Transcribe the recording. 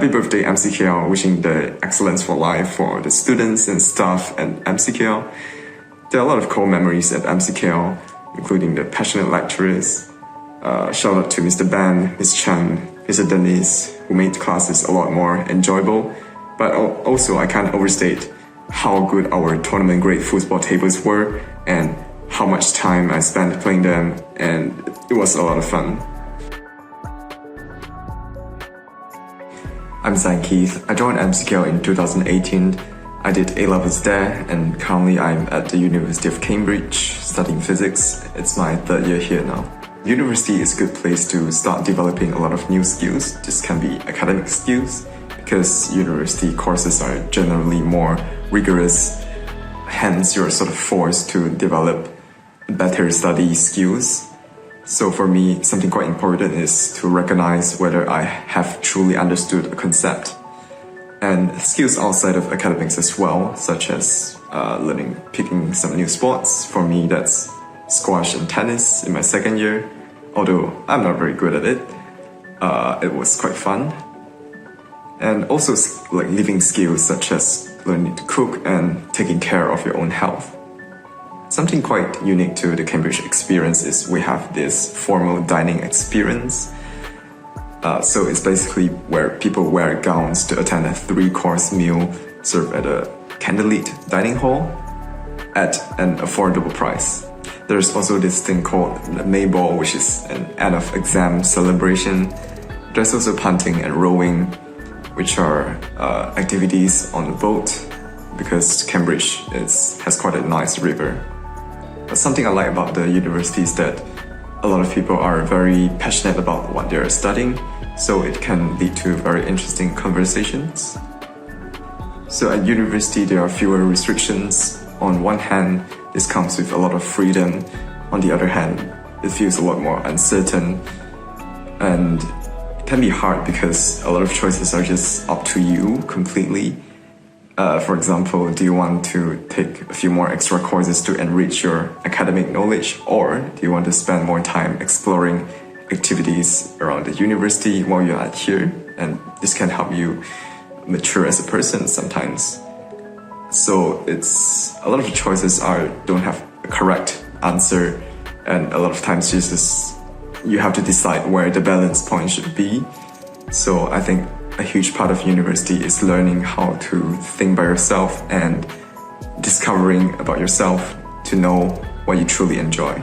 Happy birthday, MCKL. Wishing the excellence for life for the students and staff at MCKL. There are a lot of core memories at MCKL, including the passionate lecturers. Shout out to Mr. Ben, Ms. Chan, Mr. Denise, who made classes a lot more enjoyable. But also, I can't overstate how good our tournament-grade football tables were and how much time I spent playing them, and it was a lot of fun. I'm Zhan Keith. I joined MCKL in 2018. I did A-levels there, and currently I'm at the University of Cambridge studying physics. It's my third year here now. University is a good place to start developing a lot of new skills. This can be academic skills, because university courses are generally more rigorous. Hence, you're sort of forced to develop better study skills. So for me, something quite important is to recognize whether I have truly understood a concept. And skills outside of academics as well, such as picking some new sports. For me, that's squash and tennis in my second year. Although I'm not very good at it, it was quite fun. And also like living skills such as learning to cook and taking care of your own health. Something quite unique to the Cambridge experience is we have this formal dining experience. So it's basically where people wear gowns to attend a 3-course meal served at a candlelit dining hall at an affordable price. There's also this thing called the May Ball, which is an end of exam celebration. There's also punting and rowing, which are activities on the boat, because Cambridge has quite a nice river. But something I like about the university is that a lot of people are very passionate about what they're studying, so it can lead to very interesting conversations. So at university, there are fewer restrictions. On one hand, this comes with a lot of freedom. On the other hand, it feels a lot more uncertain. And it can be hard because a lot of choices are just up to you completely. For example, do you want to take a few more extra courses to enrich your academic knowledge, or do you want to spend more time exploring activities around the university while you're at here? And this can help you mature as a person sometimes. So it's a lot of choices don't have a correct answer, and a lot of times you have to decide where the balance point should be. So I think a huge part of university is learning how to think by yourself and discovering about yourself to know what you truly enjoy.